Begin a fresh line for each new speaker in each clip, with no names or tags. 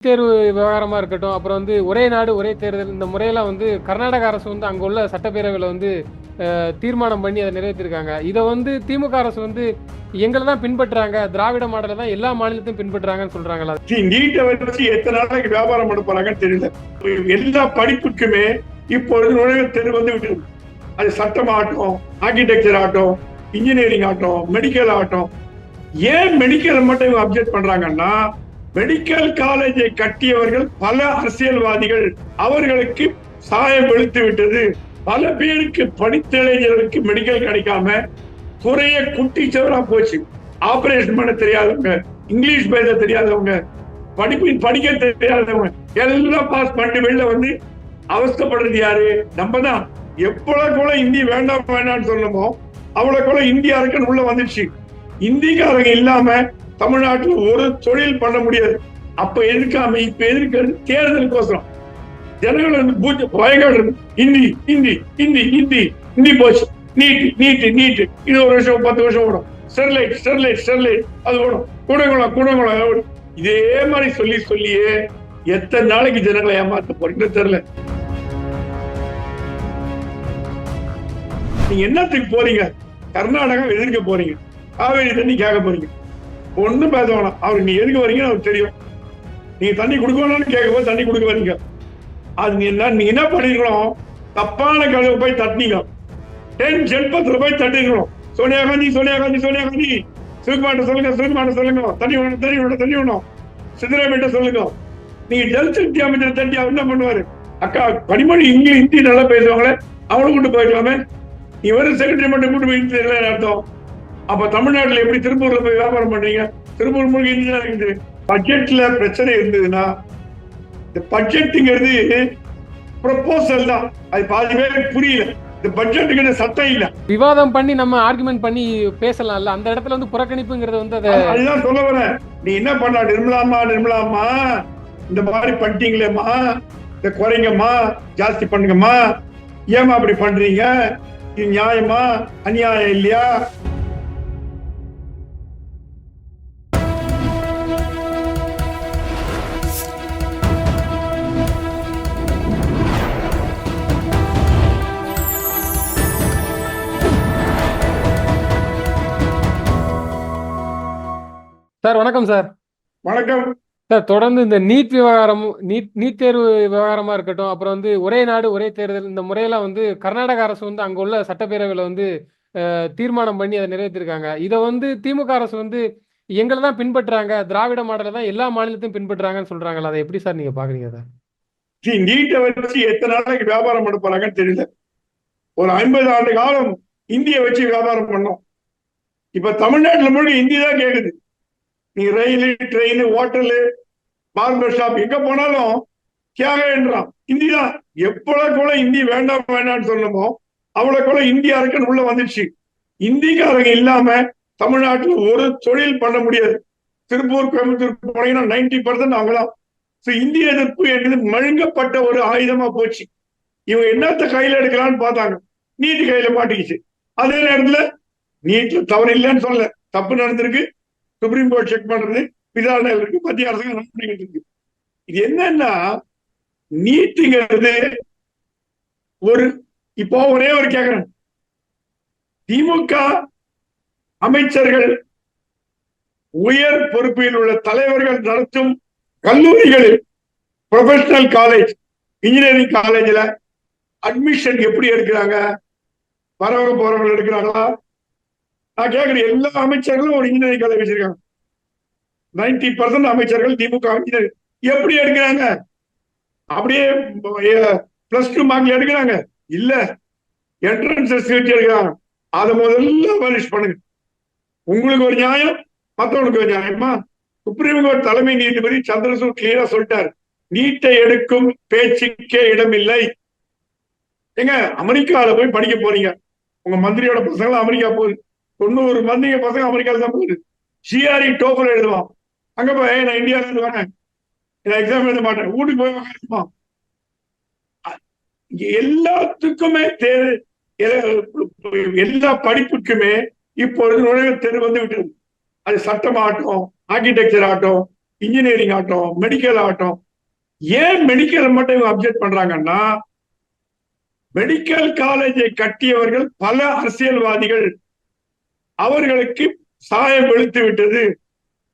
தேர்வு விவகாரமா இருக்கட்டும், அப்புறம் ஒரே நாடு ஒரே தேர்தல் இந்த முறையெல்லாம் கர்நாடக அரசு அங்க உள்ள சட்டப்பேரவையில தீர்மானம் பண்ணி அதை நிறைவேற்றிருக்காங்க. இதை திமுக அரசு எங்களை தான் பின்பற்றுறாங்க, திராவிட மாடலை தான் எல்லா மாநிலத்தையும் பின்பற்றுறாங்கன்னு சொல்றாங்களா?
நீட்டை வச்சு எத்தனை நாளைக்கு வியாபாரம் பண்ண போறாங்கன்னு தெரியல. எல்லா படிப்புக்குமே இப்பொழுது நுழைவுத் தேர்வு விட்டு, அது சட்டம் ஆகட்டும், ஆர்கிடெக்சர் ஆகட்டும், இன்ஜினியரிங் ஆகட்டும், மெடிக்கல் ஆகட்டும். ஏன் மெடிக்கல் மட்டும் இவங்க அப்செக்ட் பண்றாங்கன்னா, மெடிக்கல் காலேஜை கட்டியவர்கள் பல அரசியல்வாதிகள், அவர்களுக்கு சாயம் வெளுத்து விட்டது. பல பேருக்கு படித்த இளைஞர்களுக்கு மெடிக்கல் கிடைக்காம துறைய குட்டிச்சவரா போச்சு. ஆபரேஷன் பண்ண தெரியாதவங்க, இங்கிலீஷ் பேச தெரியாதவங்க, படிக்க தெரியாதவங்க எல்லாம் பாஸ் பண்ணி வெளில அவஸ்தப்படுறது யாரு? நம்ம தான். எவ்வளவு இந்தி வேண்டாம் வேண்டாம்னு சொல்லணுமோ அவ்வளவு இந்தியாருக்கு உள்ள வந்துச்சு. இந்திக்காரங்க இல்லாம தமிழ்நாட்டுல ஒரு தொழில் பண்ண முடியாது. அப்ப எதிர்க்காம இப்ப எதிர்க்கிறது தேர்தலுக்கோசரம். ஜனங்கள் பயங்கர ஹிந்தி ஹிந்தி ஹிந்தி ஹிந்தி ஹிந்தி போச்சு. நீட்டு நீட்டு நீட்டு இது ஒரு வருஷம் 10 வருஷம் ஓடும். ஸ்டெர்லைட் ஸ்டெர்லைட் ஸ்டெர்லைட் அது ஓடும். கூடங்குளம் கூடங்குளம் இதே மாதிரி சொல்லியே எத்தனை நாளைக்கு ஜனங்களை ஏமாத்த போறீங்கன்னு தெரியல. நீங்க என்னத்துக்கு போறீங்க? கர்நாடகா எதிர்க்க போறீங்க, காவேரி தண்ணி கேட்க போறீங்க. ஒண்ணும் பேச வேணாம். அவருக்கு நீ எதுக்கு வரீங்கன்னு அவருக்கு தெரியும். நீங்க தண்ணி கொடுக்கணும்னு கேட்கும்போது தண்ணி கொடுக்க வரீங்க. அது நீங்க என்ன பண்ணிருக்கணும்? தப்பான கதவை போய் தட்டினீங்க. 10 ஜெல்பத்துல போய் தட்டிருக்கணும். சோனியா காந்தி சோனியா காந்தி சோனியா காந்தி சிவகுமார்ட்ட சொல்லுங்க, சிவகுமார்ட்ட சொல்லுங்க, தண்ணி வேணும் தண்ணி வேணும் தண்ணி வேணும், சித்தராமேட்ட சொல்லுங்க. நீங்க ஜல் சக்தி அமைச்சர் தட்டி அவர் என்ன பண்ணுவாரு? அக்கா கனிமொழி ஹிந்தி நல்லா பேசுவாங்களே, அவனை கூட்டு போயிருக்கலாமே. நீ வெறும் செக்ரட்டரி மட்டும் கூட்டு போய் தெரியல அர்த்தம். அப்ப தமிழ்நாட்டுல எப்படி திருப்பூர்ல போய் வியாபாரம் பண்றீங்க? திருப்பூர் முழுக்க ஹிந்தி தான் இருக்குது. பட்ஜெட்ல பிரச்சனை இருந்ததுன்னா, இந்த பட்ஜெட்டுங்கிறது ப்ரொபோசல் தான். அது பாதி பேருக்கு புரியல. இந்த பட்ஜெட்டுக்கு சட்டம் இல்ல.
விவாதம் பண்ணி நம்ம ஆர்குமெண்ட் பண்ணி பேசலாம்ல. அந்த இடத்துல புறக்கணிப்புங்கிறது
அதுதான் சொல்ல வரேன். நீ என்ன பண்ண? நிர்மலாமா இந்த மாதிரி பண்ணிட்டீங்களேம்மா, இந்த குறைங்கம்மா, ஜாஸ்தி பண்ணுங்கம்மா, ஏமா அப்படி பண்றீங்க? இது நியாயமா அநியாயம் இல்லையா?
சார் வணக்கம் சார்.
வணக்கம்
சார். தொடர்ந்து இந்த நீட் விவகாரம், நீட் தேர்வு விவகாரமா இருக்கட்டும், அப்புறம் ஒரே நாடு ஒரே தேர்தல் இந்த முறையெல்லாம் கர்நாடக அரசு அங்க உள்ள சட்டப்பேரவையில தீர்மானம் பண்ணி அதை நிறைவேற்றிருக்காங்க. இதை திமுக அரசு எங்களை தான் பின்பற்றுறாங்க, திராவிட மாடலை தான் எல்லா மாநிலத்தையும் பின்பற்றுறாங்கன்னு சொல்றாங்களா? அதை எப்படி சார் நீங்க பாக்குறீங்க? அதை
நீட்டை வச்சு எத்தனை நாளைக்கு வியாபாரம் பண்ண போறாங்கன்னு தெரியல. ஒரு 50 ஆண்டு காலம் இந்தியை வச்சு வியாபாரம் பண்ணோம். இப்ப தமிழ்நாட்டுல முழுக்க ஹிந்தி தான் கேக்குது. நீ ரயில், ட்ரெயின், ஹோட்டலு, பார்பர் ஷாப் எங்க போனாலும் கேகன்றான். ஹிந்தி தான். எவ்வளவு ஹிந்தி வேண்டாம் வேண்டாம்னு சொல்லணுமோ அவ்வளவு இந்தியாருக்கு உள்ள வந்துடுச்சு. இந்திக்காரங்க இல்லாம தமிழ்நாட்டுல ஒரு தொழில் பண்ண முடியாது. திருப்பூர், கோயம்புத்தூர் போனீங்கன்னா 90% அவங்கதான். இந்திய எதிர்ப்பு என்பது மழுங்கப்பட்ட ஒரு ஆயுதமா போச்சு. இவங்க என்னத்த கையில எடுக்கலாம்னு பார்த்தாங்க, நீட்டு கையில மாட்டிக்கிச்சு. அதே நேரத்துல நீட்ல தவறு இல்லைன்னு சொல்ல, தப்பு நடந்திருக்கு, சுப்ரீம் கோர்ட் செக் பண்றது, விசாரணை இருக்கு, மத்திய அரசு இருக்கு. இது என்னன்னா, நீட்டுங்கிறது இப்போ ஒரே ஒரு கேக்குறேன். திமுக அமைச்சர்கள், உயர் பொறுப்பில் உள்ள தலைவர்கள் நடத்தும் கல்லூரிகளில், ப்ரொஃபஷனல் காலேஜ், இன்ஜினியரிங் காலேஜ்ல அட்மிஷன் எப்படி எடுக்கிறாங்க? வரவங்க போறவங்க எடுக்கிறாங்களா? நான் கேட்கிறேன். எல்லா அமைச்சர்களும் ஒரு இன்ஜினியரிங் காலேஜ் வச்சிருக்காங்க. 90% அமைச்சர்கள் திமுக இன்ஜினியரிங் எப்படி எடுக்கிறாங்க? அப்படியே +2 மார்க்ல எடுக்கிறாங்க? இல்ல, என்ட்ரன்ஸ் வச்சு எடுக்கிறாங்க. அதை முதல்ல பனிஷ் பண்ணுங்க. உங்களுக்கு ஒரு நியாயம், மற்றவங்களுக்கு ஒரு நியாயமா? சுப்ரீம் கோர்ட் தலைமை நீதிபதி சந்திரசூட் கிளியரா சொல்லிட்டார், நீட்டை எடுக்கும் பேச்சுக்கே இடமில்லை. எங்க அமெரிக்கால போய் படிக்க போறீங்க, உங்க மந்திரியோட பசங்க அமெரிக்கா போகுது. 90 மந்திரி பசங்க அமெரிக்கால தான் போகுது. GRE டோஃபல் எழுதுவான். அங்க போய் நான் இந்தியால இருந்து வரேன், எக்ஸாம் எழுத மாட்டேன், வீட்டுக்கு போய் உட்காந்துமா. எல்லாத்துக்குமே எல்லா படிப்புக்குமே இப்பொழுது நுழைவுத் தேர்வு விட்டது. அது சட்டம் ஆகட்டும், ஆர்கிடெக்சர் ஆகட்டும், இன்ஜினியரிங் ஆகட்டும், மெடிக்கல் ஆகட்டும். ஏன் மெடிக்கல் மட்டும் இவங்க அப்செக்ட் பண்றாங்கன்னா, மெடிக்கல் காலேஜை கட்டியவர்கள் பல அரசியல்வாதிகள், அவர்களுக்கு சாயம் வெளுத்து விட்டது,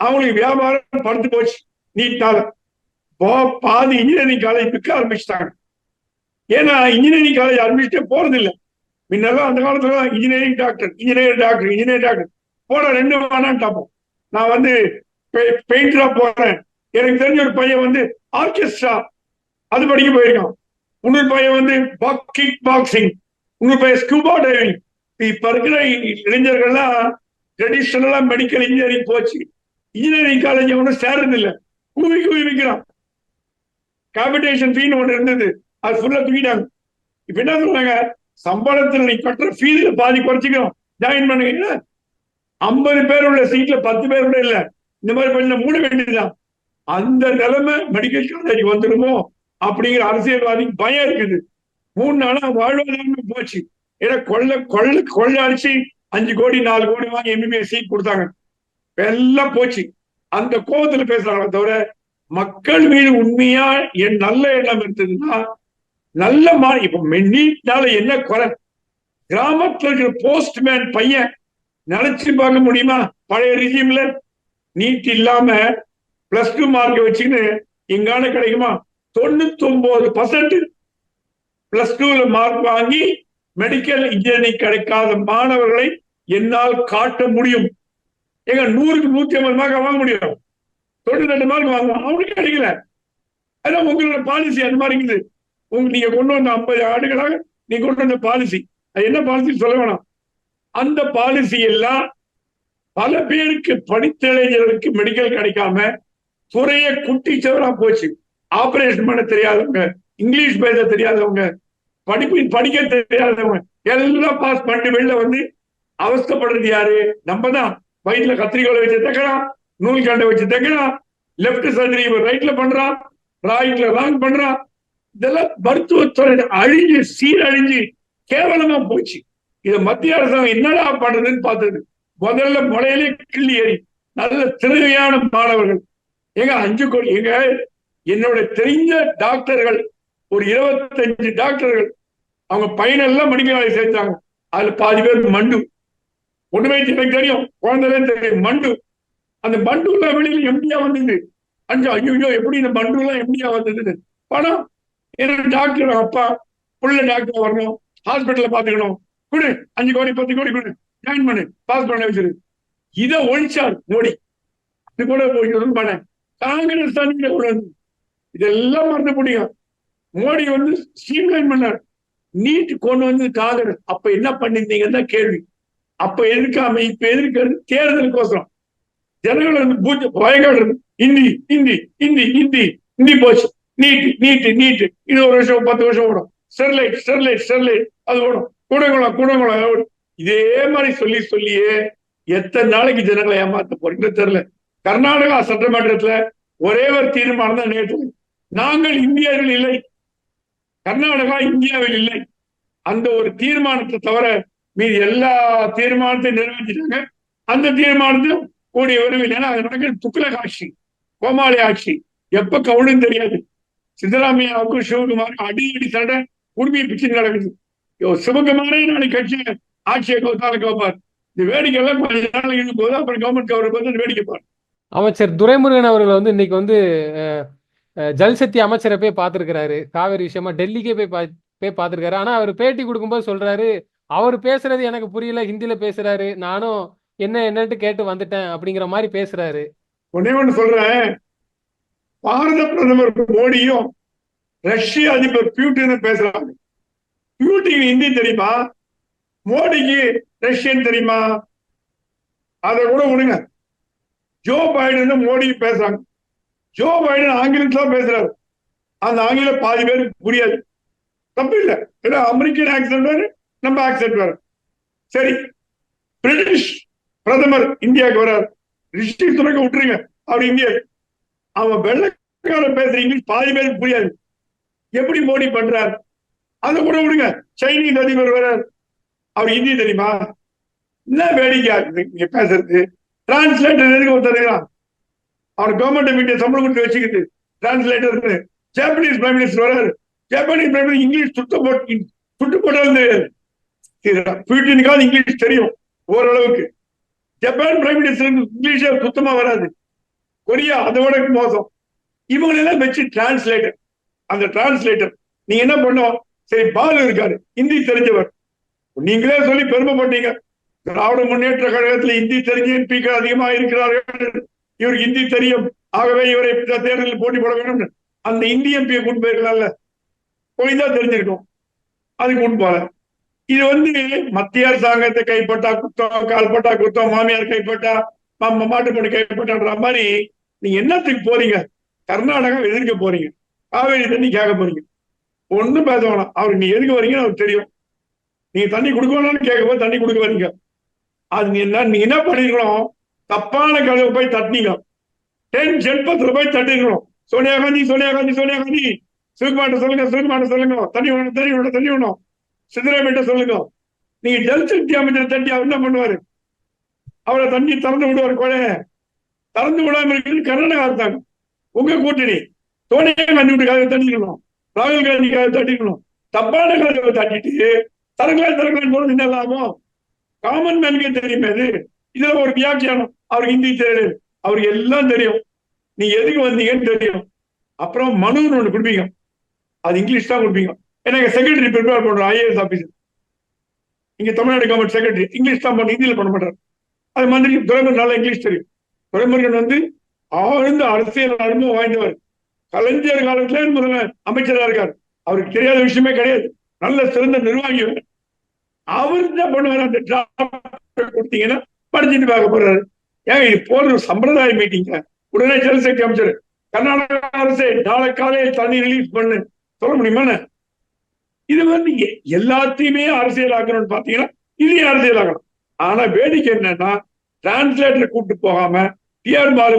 அவங்களுக்கு வியாபாரம் படுத்து போச்சு நீட்டால. பாதி இன்ஜினியரிங் காலேஜ் விற்க ஆரம்பிச்சிட்டாங்க. ஏன்னா இன்ஜினியரிங் காலேஜ் அட்மிஷனே போறது இல்லை. முன்னெல்லாம் அந்த காலத்துல engineering doctor, engineer doctor, engineer doctor போட 2 வேணான்னு டாப்போம். நான் வந்து பெயிண்டரா போறேன். எனக்கு தெரிஞ்ச ஒரு பையன் வந்து ஆர்கெஸ்ட்ரா அது படிக்க போயிருக்கான். இன்னொரு பையன் வந்து கிக் பாக்ஸிங், இன்னொரு பையன் ஸ்கூபா டைவிங். இப்ப இருக்கிற இளைஞர்கள்லாம் ட்ரெடிஷனலா மெடிக்கல் இன்ஜினியரிங் போச்சு. இன்ஜினியரிங் காலேஜ் ஒன்றும் சேர்றது இல்லை, குவி விற்கிறான். காம்படிஷன் ஃபீன்னு ஒன்று இருந்தது, அது ஃபுல்லா தூக்கிட்டாங்க. இப்ப என்ன சொல்றாங்க, சம்பளத்தில் நீ கட்டுற ஃபீஸ்ல பாதி குறைச்சிக்கிறோம், ஜாயின் பண்ணுங்க. 50 பேர் உள்ள சீட்ல 10 பேர் கூட இல்ல, இந்த மாதிரி பண்ண மூட வேண்டியதுதான். அந்த நிலைமை மெடிக்கல் காலேஜ் வந்துடுமோ அப்படிங்கிற அரசியல்வாதிக்கு பயம் இருக்குது. 3 நாளா வாழ்வாதாரமே போச்சு. ஏன்னா கொள்ள அடிச்சு 5 கோடி 4 கோடி வாங்கி எம்பிபிஎஸ் சீட் கொடுத்தாங்க, எல்லாம் போச்சு. அந்த கோபத்துல பேசுறாங்க தவிர மக்கள் மீது உண்மையா என் நல்ல எண்ணம் இருந்ததுன்னா நல்ல இப்ப நீட்னால என்ன குறை? கிராமத்துல இருக்கிற போஸ்ட்மேன் பையன் நினைச்சு பார்க்க முடியுமா? பழைய ரிஜிம்ல நீட் இல்லாம +2 மார்க் வச்சுன்னு எங்கான கிடைக்குமா? 99% +2ல மார்க் வாங்கி மெடிக்கல் இன்ஜினியரிங் கிடைக்காத மாணவர்களை என்னால் காட்ட முடியும். எங்க 100க்கு 150 மார்க் வாங்க முடியும், 92 மார்க் வாங்குவோம், அவனுக்கு கிடைக்கல. அதான் உங்களோட பாலிசி அது மாதிரி இருக்குது. நீங்க கொண்டு வந்த 50 ஆண்டுகளாக நீங்க கொண்டு வந்த பாலிசி, அது என்ன பாலிசி சொல்ல வேணாம். அந்த பாலிசி எல்லாம் பல பேருக்கு, படித்த இளைஞர்களுக்கு மெடிக்கல் கிடைக்காம துறையை குட்டிச்சவரா போச்சு. ஆபரேஷன் பண்ண தெரியாதவங்க, இங்கிலீஷ் பேச தெரியாதவங்க, படிக்க தெரியாதவங்க எல்லாம் பாஸ் பண்ணி வெளில வந்து அவஸ்தப்படுறது யாரு? நம்ம தான். வயிற்றுல கத்திரிக்கோளை வச்சு தைக்கிறான், நூல் கண்டை வச்சு தைக்கிறான், லெப்ட் சர்ஜரி ரைட்ல பண்றான், ரைட்ல ராங் பண்றான். இதெல்லாம் மருத்துவத்துறை அழிஞ்சு சீரழிஞ்சு கேவலமா போச்சு. இதை மத்திய அரசாங்கம் என்னடா பண்றதுன்னு பார்த்தது. முதல்ல முளையிலே கிள்ளி ஏறி நல்ல திறமையான மாணவர்கள் எங்க 5 கோடி எங்க என்னோட தெரிஞ்ச டாக்டர்கள் ஒரு 25 டாக்டர்கள் அவங்க பையனெல்லாம் மெடிக்கல் காலேஜ் சேர்த்தாங்க. அதுல பாதி பேர் மண்டு, ஒண்ணுமே எனக்கு தெரியும், குழந்தைலே தெரியும் மண்டு. அந்த மண்டு எல்லாம் வெளியில எம்டியா வந்தது. ஐயோ எப்படி இந்த மண்டு எல்லாம் எம்டியா வந்தது? பணம். ஏன்னா டாக்டர் அப்பா புள்ள டாக்டர் வரணும், ஹாஸ்பிட்டல்ல பாத்துக்கணும், கொடு 5 கோடி 10 கோடி கொடு, ஜாயின் பண்ணு, பாஸ் பண்ண வச்சிரு. இதை ஒழிச்சார் மோடி. இது கூட பண்ண காங்கிரஸ் தான் இதெல்லாம் மறந்து முடியும். மோடி வந்து ஸ்ட்ரீம்லைன் பண்ணார். நீட் கொண்டு வந்து காங்கிரஸ் அப்ப என்ன பண்ணிருந்தீங்கன்னு தான் கேள்வி. அப்ப எதிர்க்காம இப்ப எதிர்க்கிறது தேர்தலுக்கோசரம். ஜனங்கள் வந்து பயங்கர ஹிந்தி ஹிந்தி ஹிந்தி ஹிந்தி ஹிந்தி போச்சு. நீட்டு நீட்டு நீட்டு இது 1 வருஷம் 10 வருஷம் ஓடும். ஸ்டெர்லைட் ஸ்டெர்லைட் ஸ்டெர்லைட் அது ஓடும். கூடங்குளம் இதே மாதிரி சொல்லியே எத்தனை நாளைக்கு ஜனங்களை ஏமாத்த போறீங்கன்னு தெரியல. கர்நாடகா சட்டமன்றத்துல ஒரே ஒரு தீர்மானம் தான் நேற்று. நாங்கள் இந்தியாவில் இல்லை, கர்நாடகா இந்தியாவில் இல்லை. அந்த ஒரு தீர்மானத்தை தவிர மீது எல்லா தீர்மானத்தையும் நிறைவேற்றிட்டாங்க. அந்த தீர்மானத்தையும் கூடிய விரைவில், ஏன்னா அது நடக்கிற துக்ளக் ஆட்சி, கோமாளி ஆட்சி, எப்ப கவுளும் தெரியாது. சித்தராமையாவுக்கும் சிவகுமார் அடி சண்டை, குடும்பியை பிச்சு நடக்குது. சிவகுமாரே நாளைக்கு கட்சி ஆட்சியை வைப்பார். இந்த வேடிக்கை எல்லாம் கொஞ்ச நாள் இருக்கும் போது அப்புறம் கவர்மெண்ட் கவருக்கு வந்து வேடிக்கை பாரு.
அமைச்சர் துரைமுருகன் அவர்கள் வந்து இன்னைக்கு வந்து ஜல்சக்தி அமைச்சரை போய் பார்த்திருக்கிறாரு. காவேரி விஷயமா டெல்லிக்கே போய் பார்த்திருக்காரு. ஆனா அவர் பேட்டி கொடுக்கும்போது சொல்றாரு, அவர் பேசுறது எனக்கு புரியல, ஹிந்தியில பேசுறாரு, நானும் என்னன்ட்டு கேட்டு வந்துட்டேன் அப்படிங்கிற மாதிரி பேசுறாரு.
ஒண்ணு சொல்றேன், பாரத பிரதமர் மோடியும் ரஷ்ய அதிபர் பியூட்டின் பேசுறாங்க. பியூட்டின் ஹிந்தி தெரியுமா? மோடிக்கு ரஷ்யன் தெரியுமா? அதை கூட விடுங்க. ஜோ பைடன் மோடி பேசுறாங்க. ஜோ பைடன் ஆங்கிலத்துல பேசுறாரு. அந்த ஆங்கிலம் பாதி பேருக்கு புரியாது. தப்பு இல்லை, ஏன்னா அமெரிக்கன் ஆக்சென்ட் வேறு, நம்ம ஆக்சென்ட் வேறு. சரி, பிரிட்டிஷ் பிரதமர் இந்தியாவுக்கு வர்றாரு. ரிஷி துறைக்க விட்டுருங்க, அவர் இந்தியா. அவன் வெள்ளைக்காரன் பேசுற இங்கிலீஷ் பாதி பேருக்கு புரியாது. எப்படி மோடி பண்றார் அதை கூட விடுங்க. சைனீஸ் அதிபர் வர்றார், அவர் ஹிந்தி தெரியுமா? என்ன வேடிக்கை நீங்க பேசுறது? டிரான்ஸ்லேட்டர் எதுக்கு ஒருத்தருக்கலாம்? அவன் கவர்மெண்ட் ஆஃப் இந்தியா சம்பளம் கொடுத்து வச்சுக்கிட்டு டிரான்ஸ்லேட்டர். ஜாப்பனீஸ் பிரைம் மினிஸ்டர் வராரு, ஜப்பானீஸ் பிரைம் மினிஸ்டர் இங்கிலீஷ் சுட்டு போட்டாலும் தெரியாது. பியூட்டினுக்காவது இங்கிலீஷ் தெரியும் ஓரளவுக்கு. ஜப்பான் பிரைம் மினிஸ்டர் இங்கிலீஷே சுத்தமா வராது. கொரியா அதோட மோசம். இவங்களெல்லாம் வச்சு டிரான்ஸ்லேட்டர், அந்த டிரான்ஸ்லேட்டர் நீங்க என்ன பண்ணோம்? சரி, பாலு இருக்காரு, ஹிந்தி தெரிஞ்சவர். நீங்களே சொல்லி பெருமைப்பட்டீங்க, திராவிட முன்னேற்ற கழகத்தில் ஹிந்தி தெரிஞ்ச எம்பிக்கள் அதிகமாக இருக்கிறார்கள், இவருக்கு ஹிந்தி தெரியும், ஆகவே இவரை தேர்தலில் போட்டி போட வேண்டும். அந்த ஹிந்தி எம்பியை கொண்டு போயிருக்கலாம்ல, போய்தான் தெரிஞ்சிருக்கும். அதுக்கு கொண்டு போல. இது மத்திய அரசாங்கத்தை கைப்பட்டா குத்தம், கால்பட்டா குத்தம், மாமியார் கைப்பட்டா மாட்டுப்படி கைப்பற்ற மாதிரி நீங்க என்னத்துக்கு போறீங்க? கர்நாடகா எதிர்க்க போறீங்க, காவேரி தண்ணி கேட்க போறீங்க. ஒண்ணும் பேச வேணாம், அவருக்கு நீ எதுக்கு வரீங்கன்னு அவருக்கு தெரியும். நீங்க தண்ணி கொடுக்க வேணாம்னு கேட்க போது தண்ணி கொடுக்க வரீங்க. அது நீங்க என்ன பண்ணிருக்கணும்? தப்பான கதவை போய் தட்டினீங்க. 10 ஜென்பத்துல போய் தட்டிருக்கணும். சோனியா காந்தி, சோனியா காந்தி, சோனியா காந்தி, சிவகுமார்ட்ட சொல்லுங்க, சிவகுமார்ட்ட சொல்லுங்க, தண்ணி வேணும், தண்ணி வேணும், தண்ணி வேணும். சித்தராமையிட்ட சொல்லுங்க. நீங்க ஜல்சக்தி அமைச்சர் தட்டி அவர் என்ன பண்ணுவாரு? அவரை தண்ணி திறந்து விடுவார். கொலைய திறந்து விடாம இருக்கிறது கர்நாடகா அரசாங்கம், உங்க கூட்டணி. சோனியா காந்தி வீட்டுக்காக தட்டிக்கணும், ராகுல் காந்திக்காக தட்டிக்கணும். தப்பான கதவை தட்டிட்டு தரங்களாய் போறது என்ன லாபம்? காமன் மேனுக்கே தெரியுமே அது. இதுல ஒரு வியாக்கியானம், அவருக்கு ஹிந்தி தெரியாது, அவருக்கு எல்லாம் தெரியும், நீங்க எதுக்கு வந்தீங்கன்னு தெரியும். அப்புறம் மனுன்னு ஒண்ணு கொடுப்பீங்க, அது இங்கிலீஷ் தான் கொடுப்பீங்க. எனக்கு செக்ரட்டரி ப்ரிப்பேர் பண்றோம், ஐஏஎஸ் ஆபீசர், இங்க தமிழ்நாடு கவர்மெண்ட் செக்ரட்டரி இங்கிலீஷ் தான் பண்ண, ஹிந்தியில பண்ண மாட்டார். அது மாதிரி துரைமுருகன் நல்லா இங்கிலீஷ் தெரியும். துரைமுருகன் ஆழ்ந்த அரசியல் அனுபவம் வாய்ந்தவர். கலைஞர் காலத்துல முதல்ல அமைச்சரா இருக்காரு, அவருக்கு தெரியாத விஷயமே கிடையாது. நல்ல சிறந்த நிர்வாகி. அவர் என்ன பண்ணுவாரு? அந்த கொடுத்தீங்கன்னா படிச்சுட்டு பார்க்க போறாரு. ஏன் இது போற சம்பிரதாய மீட்டிங்க? உடனே ஜல்சக்தி அமைச்சர், கர்நாடக அரசே நாளை காலையில் தண்ணி ரிலீஸ் பண்ணு சொல்ல முடியுமா? இது எல்லாத்தையுமே அரசியலாக்கணும்னு பாத்தீங்கன்னா இதையும் அரசியலாக்கணும். ஆனா வேடிக்கை என்னன்னா, டிரான்ஸ்லேட்டரை கூப்பிட்டு போகாம டிஆர் பாலு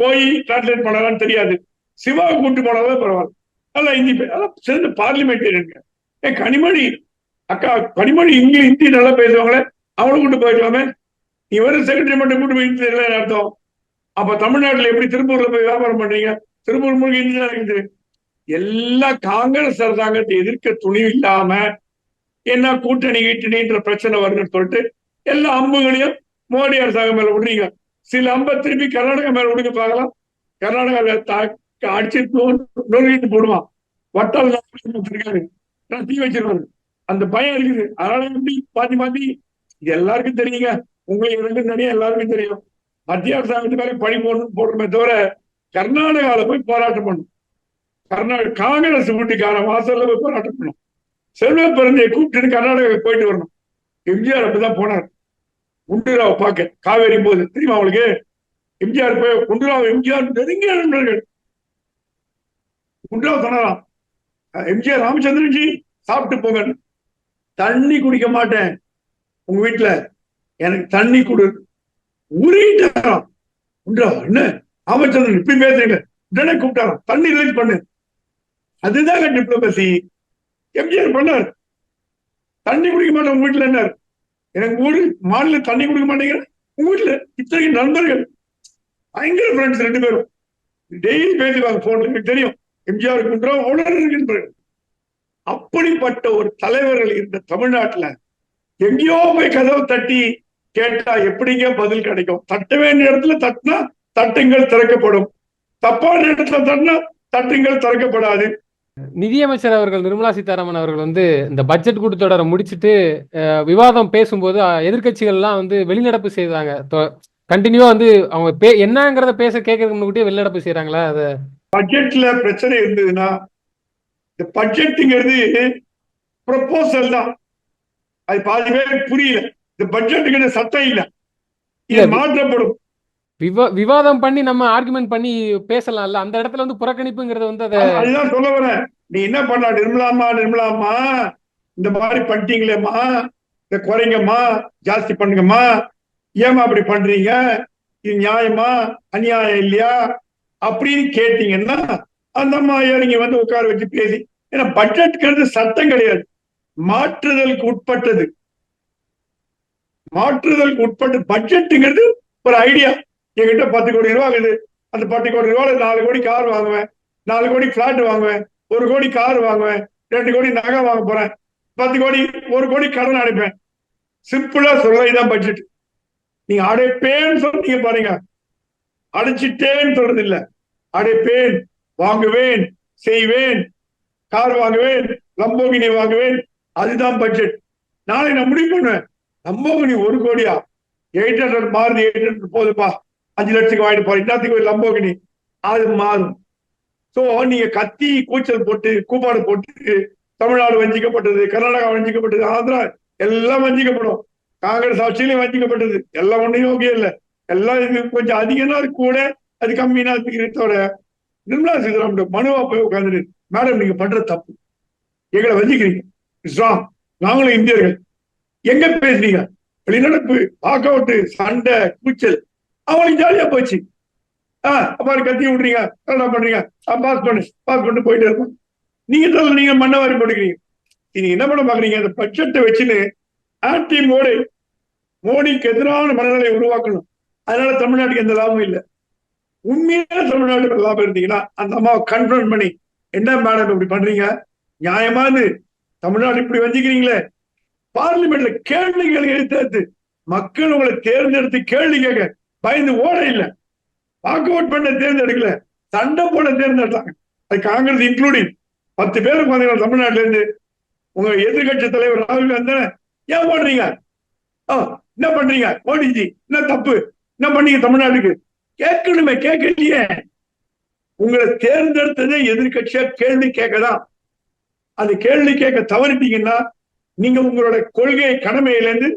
போய் டிரான்ஸ்லேட் பண்ணலாம்னு தெரியாது, சிவாவை கூப்பிட்டு போனாதான் பரவாயில்ல. நல்லா ஹிந்தி சிறந்த பார்லிமெண்டேரியன். ஏன் கனிமொழி அக்கா, கனிமொழி ஹிந்தி நல்லா பேசுவாங்களே, அவனை கூட்டு போயிருக்கலாமே. நீ வெறும் செக்ரட்டரி மட்டும் கூட்டு போய் ஹிந்தி தெரியல அர்த்தம். அப்ப தமிழ்நாட்டுல எப்படி திருப்பூர்ல போய் வியாபாரம் பண்றீங்க? திருப்பூர் முழுக்க ஹிந்தி தான் இருக்குது. எல்லா காங்கிரஸ் அரசாங்கத்தை எதிர்க்க துணிவு இல்லாம என்ன கூட்டணி கீட்டணின்ற பிரச்சனை வருதுன்னு சொல்லிட்டு எல்லா அம்புகளையும் மோடி அரசாங்கம் மேல விடுறீங்க. சில அம்பை திருப்பி கர்நாடகா மேல விடுங்க பார்க்கலாம். கர்நாடகாவில் அடிச்சு நொறுக்கிட்டு போடுவான், வட்டால் வச்சிருக்காரு, தீ வச்சிருவாரு. அந்த பயம் இருக்குது. அதனால எப்படி பாத்தி மாத்தி இது எல்லாருக்கும் தெரியுங்க, உங்களுக்கு ரெண்டு தனியா எல்லாருக்கும் தெரியும். மத்திய அரசாங்கத்துக்காக பழி போடுறமே தவிர கர்நாடகாவில் போய் போராட்டம் பண்ணும். கர்நாடக காங்கிரஸ் வீட்டுக்கான வாசல்ல போய் போராட்டம் பண்ணும். செல்வ பிறந்தையை கூப்பிட்டு கர்நாடகா போயிட்டு வரணும். எம்ஜிஆர் அப்படிதான் போனார் குண்டுராவ் பார்க்க, காவேரி போது தெரியுமா அவங்களுக்கு? எம்ஜிஆர் போய் குண்டுராவ் எம்ஜிஆர் நெருங்கிய நண்பர்கள். குண்டுராவ் சொன்னாராம், எம்ஜிஆர் ராமச்சந்திரன் ஜி சாப்பிட்டு போங்க, தண்ணி குடிக்க மாட்டேன் உங்க வீட்டுல, எனக்கு தண்ணி கொடு. உருகிட்டாராம் குண்டுராவ். என்ன ராமச்சந்திரன் இப்படி பேசுறீங்க? உடனே கூப்பிட்டாராம், தண்ணி ரிலீஸ் பண்ணு. அதுதாங்க டிப்ளமசி. எம்ஜிஆர் பண்ணார். தண்ணி குடிக்க மாட்டேன் உங்க வீட்டுல, என்ன எனக்கு ஊரு மாநில தண்ணி குடிக்க மாட்டேங்கிற உங்க வீட்டுல. இத்தனை நண்பர்கள், பயங்கர ஃப்ரெண்ட்ஸ், ரெண்டு பேரும் டெய்லி பேசுவாங்க போன்ல. எனக்கு தெரியும் எம்ஜிஆர் குண்டுராவ் அவ்வளவு இருக்கின்றார்கள். அப்படிப்பட்ட ஒரு தலைவர்கள் இருந்த தமிழ்நாட்டுல எங்கேயோ போய் கதவை தட்டி கேட்டா எப்படிங்க பதில் கிடைக்கும்? தட்ட வேண்டிய இடத்துல தட்டினா தட்டுங்கள் திறக்கப்படும், தப்பான இடத்துல தட்டினா தட்டுங்கள் திறக்கப்படாது.
நிதியமைச்சர் அவர்கள் நிர்மலா சீதாராமன் அவர்கள் இந்த பட்ஜெட் கூட்டத்தொடரை முடிச்சுட்டு விவாதம் பேசும்போது எதிர்கட்சிகள்லாம் வெளிநடப்பு செய்தாங்க. கண்டினியூவா அவங்க என்னங்கிறத பேச கேட்கறதுக்கு முன்னாடியே வெளிநடப்பு செய்யறாங்களா? அது
பட்ஜெட்ல பிரச்சனை இருந்ததுன்னா, இந்த பட்ஜெட்டுங்கிறது ப்ரொபோசல் தான், அது பாதி பேருக்கு புரியல. இந்த பட்ஜெட்டுக்கு சட்டம் இல்ல, இது மாற்றப்படும்.
விவாதம் பண்ணி நம்ம ஆர்குமெண்ட் பண்ணி பேசலாம்ல, அந்த இடத்துல புறக்கணிப்புங்கிறது
அதுதான் சொல்ல வரேன். நீ என்ன பண்ண, நிர்மலாமா இந்த மாதிரி பண்ணிட்டீங்களேம்மா, இந்த குறைங்கம்மா, ஜாஸ்தி பண்ணுங்கம்மா, ஏமா அப்படி பண்றீங்க, இது நியாயமா அநியாயம் இல்லையா அப்படின்னு கேட்டீங்கன்னா அந்த அம்மா இறங்கி உட்கார வச்சு பேசி. ஏன்னா பட்ஜெட்டுங்கிறது சட்டம் கிடையாது, மாற்றுதலுக்கு உட்பட்டது. மாற்றுதலுக்கு உட்பட்டு பட்ஜெட்டுங்கிறது ஒரு ஐடியா. என்கிட்ட 10 கோடி ரூபாய் ஆகுது, அந்த 10 கோடி ரூபாய் 4 கோடி கார் வாங்குவேன், 4 கோடி பிளாட் வாங்குவேன், 1 கோடி கார் வாங்குவேன், 2 கோடி நகை வாங்க போறேன், 10 கோடி 1 கோடி கடன் அடைப்பேன். சிம்பிளா சொல்ல இதான் பட்ஜெட். நீங்க அடைப்பேன்னு சொல்றீங்க பாருங்க, அடைச்சிட்டேன்னு சொல்றது இல்ல. அடைப்பேன், வாங்குவேன், செய்வேன், கார் வாங்குவேன், லம்போகினி வாங்குவேன், அதுதான் பட்ஜெட். நாளை நான் முடிவு பண்ணுவேன், லம்போகினி 1 கோடியா, 800 மாறுது, 800 போதுப்பா, 5 லட்சத்துக்கு வாங்கிட்டு போறேன், இன்னத்துக்கு ஒரு லம்போகினி, அது மாறும். சோ நீங்க கத்தி கூச்சல் போட்டு கூப்பாடு போட்டு தமிழ்நாடு வஞ்சிக்கப்பட்டது, கர்நாடகா வஞ்சிக்கப்பட்டது, ஆந்திரா எல்லாம் வஞ்சிக்கப்படும், காங்கிரஸ் ஆட்சியிலும் வஞ்சிக்கப்பட்டது, எல்லாம் ஒண்ணும் யோகியம் இல்லை. எல்லாம் இது கொஞ்சம் அதிகம்னா அது கூட, அது கம்மினா தவிர நிர்மலா சீதாராமன் மனுவா போய் உட்காந்துட்டு, மேடம் நீங்க பண்ற தப்பு, எங்களை வஞ்சிக்கிறீங்க, நாங்களும் இந்தியர்கள், எங்க பேசுறீங்க, வெளிநடப்பு, வாக் அவுட், சண்டை, கூச்சல், அவங்களுக்கு ஜாலியா போச்சு. அப்பாரு கத்தி விடுறீங்க, என்ன பண்றீங்க, பாஸ் பண்ணு போயிட்டே இருப்போம். நீங்க மண்ணவாரி போட்டுக்கிறீங்க. நீங்க என்ன பண்ண பாக்குறீங்க, அந்த பட்ஜெட்டை வச்சுன்னு ஆன்டி மோடிக்கு எதிரான மனநிலை உருவாக்கணும். அதனால தமிழ்நாட்டுக்கு எந்த லாபமும் இல்லை. உண்மையான தமிழ்நாட்டுக்கு லாபம் இருந்தீங்கன்னா அந்த அம்மாவை கன்ஃபர்ம் பண்ணி, என்ன மேடம் இப்படி பண்றீங்க, நியாயமானது, தமிழ்நாடு இப்படி வஞ்சிக்கிறீங்களே, பார்லிமெண்ட்ல கேள்விகள் எழுத்து, மக்கள் உங்களை தேர்ந்தெடுத்து கேள்வி கேட்க பயந்து ஓட இல்லை, வாக் அவுட் பண்ண தேர்ந்தெடுக்கல, சண்டை போட தேர்ந்தெடுத்தாங்க. அது காங்கிரஸ் இன்க்ளூடிங் 10 பேருக்கு வந்தீங்க தமிழ்நாட்டுல இருந்து. உங்க எதிர்கட்சி தலைவர் ராகுல் காந்தி ஏன் ஓடுறீங்க, என்ன பண்றீங்க மோடிஜி, என்ன தப்பு, என்ன பண்ணீங்க தமிழ்நாட்டுக்கு, கேட்கணுமே, கேட்கலையே. உங்களை தேர்ந்தெடுத்ததே எதிர்கட்சியா கேள்வி கேட்கதான். அது கேள்வி கேட்க தவறிட்டீங்கன்னா நீங்க உங்களோட கொள்கை கடமையிலிருந்து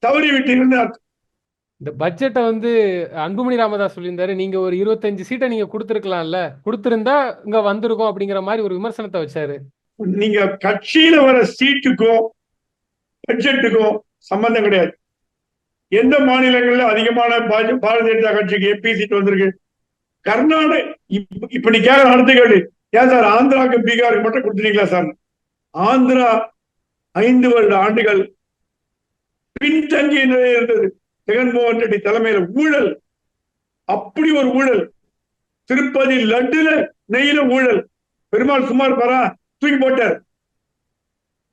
தவறி விட்டீங்கன்னு அர்த்தம்.
இந்த பட்ஜெட்டை வந்து அன்புமணி ராமதாஸ் சொல்லியிருந்தாரு, நீங்க ஒரு 25 சீட்டை நீங்க கொடுத்துருக்கலாம்ல, கொடுத்திருந்தா இங்க வந்திருக்கோம் அப்படிங்கிற மாதிரி ஒரு விமர்சனத்தை வச்சாரு.
நீங்க கட்சியில வர சீட்டுக்கும் பட்ஜெட்டுக்கும் சம்பந்தம் கிடையாது. எந்த மாநிலங்கள்ல அதிகமான பாரதிய ஜனதா கட்சிக்கு எம்பி சீட் வந்திருக்கு? கர்நாடக. இப்ப நீ கேட்க அடுத்த கேள்வி, ஏன் சார் ஆந்திராவுக்கு பீகாருக்கு மட்டும் கொடுத்துட்டீங்களா சார்? ஆந்திரா 5 வருட ஆண்டுகள் பின்தங்கிய நிலையில் இருந்தது. ஜெகன்மோகன் ரெட்டி தலைமையில ஊழல், அப்படி ஒரு ஊழல். திருப்பதி லட்டுல நெய்யில ஊழல். பெருமாள் சுமார் பரா தூக்கி போட்டார்.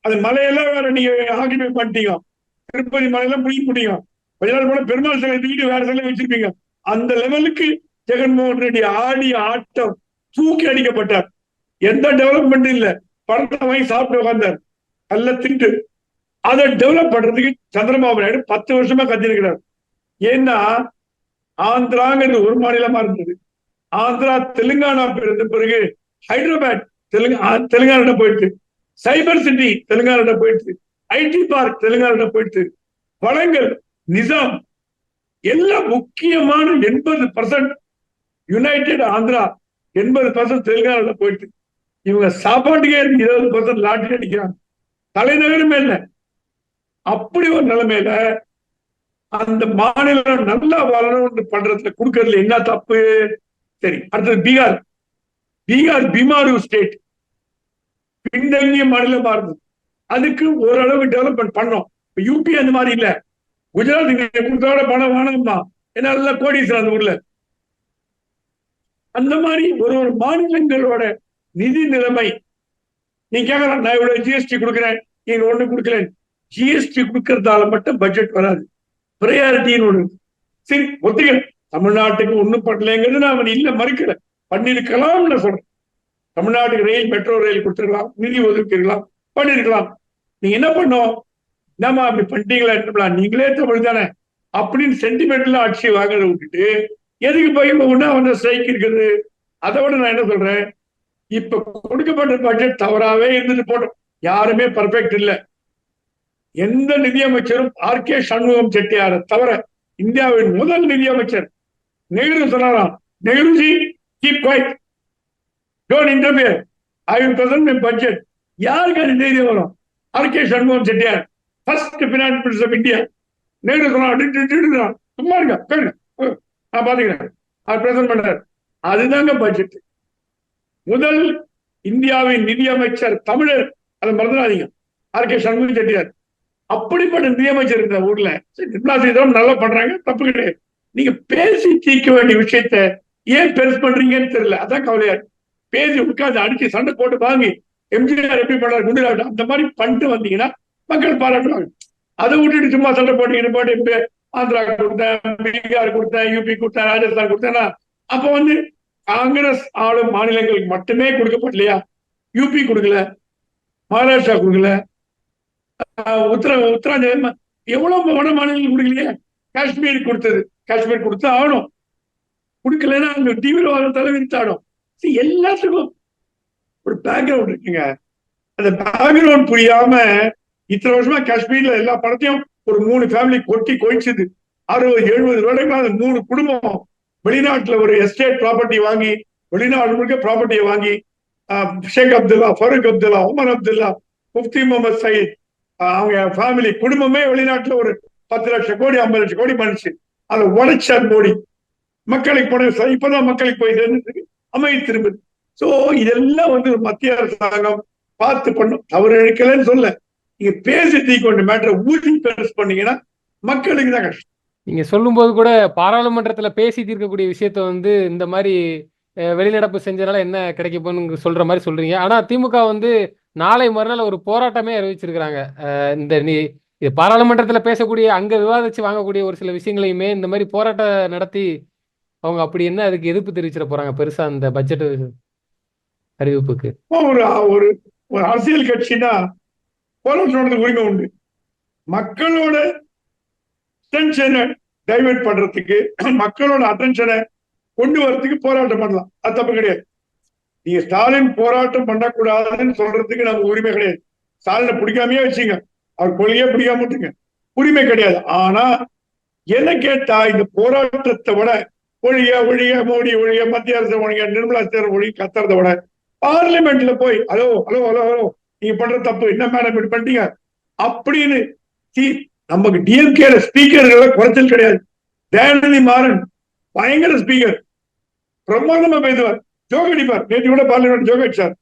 அது மலையெல்லாம் வேற நீங்க ஆக்கிரமி பண்ணிட்டீங்க. திருப்பதி மலையெல்லாம் புடிங்கி போட்டீங்க. கொஞ்ச நாள் போல பெருமாள் சிலை தூக்கிட்டு வேற சிலை வச்சிருப்பீங்க. அந்த லெவலுக்கு ஜெகன்மோகன் ரெட்டி ஆடிய ஆட்டம் தூக்கி அடிக்கப்பட்டார். எந்த டெவலப்மெண்ட் இல்ல. பணத்தை வாங்கி சாப்பிட்டு உட்கார்ந்தார், அல்ல திண்டு. அதை டெவலப் பண்றதுக்கு சந்திரபாபு நாயுடு 10 வருஷமா கத்திருக்கிறார். ஏன்னா ஆந்திராங்கிறது ஒரு மாநிலமா இருந்தது. ஆந்திரா தெலுங்கானா இருந்த பிறகு ஹைதராபாத் தெலுங்கானா போயிட்டு, சைபர் சிட்டி தெலுங்கானா போயிட்டு, ஐடி பார்க் தெலுங்கானா போயிட்டு, வளங்கள் நிசாம் எல்லாம் முக்கியமான 80% யுனைடெட் ஆந்திரா 80% தெலுங்கானா போயிட்டு, இவங்க சாப்பாட்டுக்கே 20% லாட்டரி அடிக்கிறாங்க. தலைநகருமே இல்லை. அப்படி ஒரு நிலைமையில அந்த மாநிலம் நல்லா வாழணும் பண்றதுல கொடுக்கறதுல என்ன தப்பு? சரி, அடுத்தது பீகார். பீமாரு ஸ்டேட் பின்தங்கிய மாநிலமா இருந்தது. அதுக்கு ஓரளவு டெவலப்மெண்ட் பண்ணோம். யூபி அந்த மாதிரி இல்ல. குஜராத் கொடுத்தோட பணம் வேணும்னா என்ன கோடீஸ்வரர் அந்த ஊர்ல. அந்த மாதிரி ஒரு ஒரு மாநிலங்களோட நிதி நிலைமை நீ கேட்கலாம், நான் இவ்வளவு ஜிஎஸ்டி கொடுக்குறேன், நீங்க ஒண்ணு கொடுக்கல. ஜிஎஸ்டி கொடுக்கறதால மட்டும் பட்ஜெட் வராது. பிரையாரிட்டின்னு ஒண்ணு. சரி, ஒத்துக்க, தமிழ்நாட்டுக்கு ஒண்ணும் பண்ணலைங்கிறது நான் இல்ல மறுக்கல, பண்ணிருக்கலாம்னு சொல்றேன். தமிழ்நாட்டுக்கு ரயில், மெட்ரோ ரயில் கொடுத்துருக்கலாம், நிதி ஒதுக்கிருக்கலாம், பண்ணிருக்கலாம். நீங்க என்ன பண்ணோம், என்னமா அப்படி பண்ணிட்டீங்களா, நீங்களே தமிழ் தானே அப்படின்னு சென்டிமெண்ட்ல ஆட்சி வாங்குறத விட்டுட்டு எதுக்கு போய் ஒன்னா வந்து ஸ்ட்ரைக் இருக்குது? அதை விட நான் என்ன சொல்றேன், இப்ப கொடுக்கப்பட்ட பட்ஜெட் தவறாவே இருந்துட்டு போட்டோம். யாருமே பர்ஃபெக்ட் இல்லை. எந்த நிதியமைச்சரும் ஆர்.கே. சண்முகம் செட்டியாரை தவிர இந்தியாவின் முதல் நிதியமைச்சர் நெஹ்ரு சொன்னாராம், Nehruji keep quiet, don't interfere, I will present my budget. யாருக்கு அது தைரியம் வரும்? R K. Shanmukham Chettiar, first finance minister of India. Nehru சொன்னா சும்மா இருக்க, நான் பாத்துக்கிறேன், அவர் பிரசன்ட் பண்றாரு. அதுதாங்க பட்ஜெட். முதல் இந்தியாவின் நிதியமைச்சர் தமிழர், அதை மறந்துடாதீங்க, ஆர்.கே. சண்முகம் செட்டியார். அப்படிப்பட்ட நிதியமைச்சர் இந்த ஊர்ல நிர்மலா சீதாராமன் நல்லா பண்றாங்க, தப்பு கிடையாது. நீங்க பேசி தீர்க்க வேண்டிய விஷயத்த ஏன் பெருசு பண்றீங்கன்னு தெரியல. அதான் கவலையா இருக்கு. பேசி உட்கார்ந்து அடிச்சு சண்டை போட்டு வாங்கி எம்ஜிஆர் எப்படி பண்ணாரு குண்டுராட்டம் அந்த மாதிரி பண்ணிட்டு வந்தீங்கன்னா மக்கள் பாராட்டுவாங்க. அதை விட்டுட்டு சும்மா சண்டை போட்டீங்கன்னு போட்டு ஆந்திரா கொடுத்தேன், பீகார் கொடுத்தேன், யூபி கொடுத்தேன், ராஜஸ்தான் கொடுத்தேன்னா அப்ப வந்து காங்கிரஸ் ஆளும் மாநிலங்களுக்கு மட்டுமே கொடுக்கப்படலையா? யூபி கொடுக்கல, மகாராஷ்டிரா கொடுக்கல, உத்தராஞ்சல் எவ்வளவு வட மாநிலங்கள் கொடுக்கலையே. காஷ்மீர் கொடுத்தது, காஷ்மீர் கொடுத்து ஆகணும். கொடுக்கலன்னா அங்க தீவிரவாத தலைவிரித்தாடும். எல்லாத்துக்கும் ஒரு பேக்ரவுண்ட் இருக்குங்க. அந்த பேக்ரவுண்ட் புரியாம இத்தனை வருஷமா காஷ்மீர்ல எல்லா படத்தையும் ஒரு 3 ஃபேமிலி கொட்டி கொழிச்சது. 60-70 வருடங்களாக 3 குடும்பம் வெளிநாட்டுல ஒரு எஸ்டேட் ப்ராப்பர்ட்டி வாங்கி, வெளிநாடு முழுக்க ப்ராப்பர்ட்டியை வாங்கி, ஷேக் அப்துல்லா, ஃபருக் அப்துல்லா, உமர் அப்துல்லா, முஃப்தி முகமது சயீத், அவங்க ஃபேமிலி குடும்பமே வெளிநாட்டுல ஒரு 10 லட்சம் கோடி 50 லட்சம் கோடி பண்ணிச்சு. அதை உடைச்சார் மோடி. மக்களுக்கு போன இப்பதான் மக்களுக்கு போய் சேர்ந்து அமைதி திரும்புது. சோ இதெல்லாம் வந்து மத்திய அரசாங்கம் பார்த்து பண்ணும். தவறு இழைக்கலன்னு சொல்ல, நீங்க பேசி தீக்கொண்டு மேட்டரை ஊதி பெருசு பண்ணீங்கன்னா மக்களுக்கு தான் கஷ்டம்.
நீங்க சொல்லும்போது கூட பாராளுமன்றத்துல பேசி தீர்க்கக்கூடிய விஷயத்த வந்து இந்த மாதிரி வெளிநடப்பு செஞ்சனால என்ன கிடைக்க போன்னு சொல்ற மாதிரி சொல்றீங்க. ஆனா திமுக வந்து நாளை மறுநாள் ஒரு போராட்டமே அறிவிச்சிருக்கிறாங்க. இந்த இது பாராளுமன்றத்துல பேசக்கூடிய அங்க விவாதிச்சு வாங்கக்கூடிய ஒரு சில விஷயங்களையுமே இந்த மாதிரி போராட்டம் நடத்தி அவங்க அப்படி என்ன அதுக்கு எதிர்ப்பு தெரிவிச்சிட போறாங்க பெருசா அந்த பட்ஜெட் அறிவிப்புக்கு?
ஒரு அரசியல் கட்சினா போராட்டத்தோட உரிமை உண்டு. மக்களோட அட்டென்ஷனை டைவெர்ட் பண்றதுக்கு, மக்களோட அட்டென்ஷனை கொண்டு வரதுக்கு போராட்டம் பண்ணலாம். அது தப்பு கிடையாது. நீங்க ஸ்டாலின் போராட்டம் பண்ணக்கூடாதுன்னு சொல்றதுக்கு நமக்கு உரிமை கிடையாது. ஸ்டாலினை பிடிக்காமையே வச்சுங்க, அவர் கொள்கையே பிடிக்காம விட்டுங்க, உரிமை கிடையாது. ஆனா என்ன கேட்டா இந்த போராட்டத்தை விட ஒழிய மோடி ஒழிய, மத்திய அரசு ஒழிய, நிர்மலா சீதாராமன் ஒழிய கத்துறதை விட பார்லிமெண்ட்ல போய் ஹலோ ஹலோ ஹலோ ஹலோ நீங்க பண்ற தப்பு என்ன மேடம் இப்படி பண்ணிட்டீங்க அப்படின்னு நமக்கு டிஎம்கேல ஸ்பீக்கர்களை குறைச்சல் கிடையாது. தயாநிதி மாறன் பயங்கர ஸ்பீக்கர், பிரமாதமா பேசுவார், ஜோக் அடிப்பார். நேற்று கூட பார்லிமெண்ட் ஜோக் அடிச்சார்,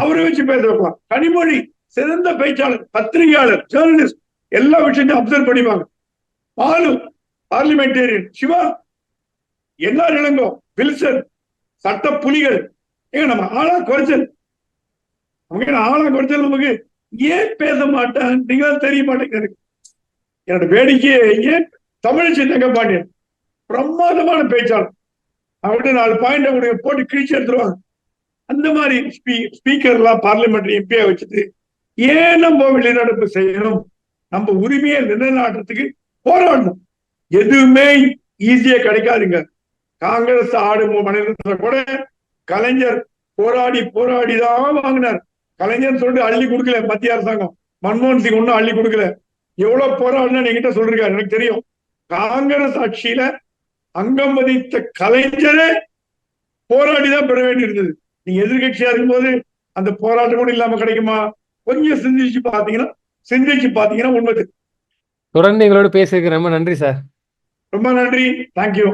அவரை வச்சு பேச வைக்கலாம். கனிமொழி சிறந்த பேச்சாளர், பத்திரிகையாளர், ஜேர்னலிஸ்ட், எல்லா விஷயத்தையும் அப்சர்வ் பண்ணிப்பாங்க. பாலு பார்லிமெண்டேரியன், சிவா, எல்லா இளங்கோ, வில்சன், சட்ட புலிகள். ஏங்க நம்ம ஆளா குறைச்சல், ஆளா குறைச்சல் நமக்கு ஏன் பேச மாட்டான் நீங்க தெரிய மாட்டேங்குது. என்னோட வேடிக்கையே ஏன் தமிழிசை தங்கபாண்டியன் பிரமாதமான பேச்சாளர், அவர்கிட்ட 4 பாயிண்ட் போட்டு கிழிச்சு எடுத்துருவாங்க. அந்த மாதிரி ஸ்பீக்கர் எல்லாம் பார்லிமெண்ட் எம்பியா வச்சுட்டு ஏன் நம்ம வெளிநடப்பு செய்யணும்? நம்ம உரிமையை நிலைநாட்டுறதுக்கு போராடணும். எதுவுமே ஈஸியா கிடைக்காதுங்க. காங்கிரஸ் ஆடும் மாநிலத்துல கூட கலைஞர் போராடிதான் வாங்கினார். கலைஞர் சொல்லிட்டு அள்ளி கொடுக்கல மத்திய அரசாங்கம். மன்மோகன் சிங் ஒன்னும் அள்ளி கொடுக்கல. எவ்வளவு போராடினா என்கிட்ட சொல்றாரு, எனக்கு தெரியும். காங்கிரஸ் ஆட்சியில அங்கம் வகித்த கலைஞரே போராடிதான் பெற வேண்டி இருந்தது. நீங்க எதிர்கட்சியா இருக்கும்போது அந்த போராட்டம் கூட இல்லாம கிடைக்குமா? கொஞ்சம் சிந்திச்சு பாத்தீங்கன்னா உண்மை.
தொடர்ந்து எங்களோட பேசுறதுக்கு ரொம்ப நன்றி சார்.
ரொம்ப நன்றி. தேங்க்யூ.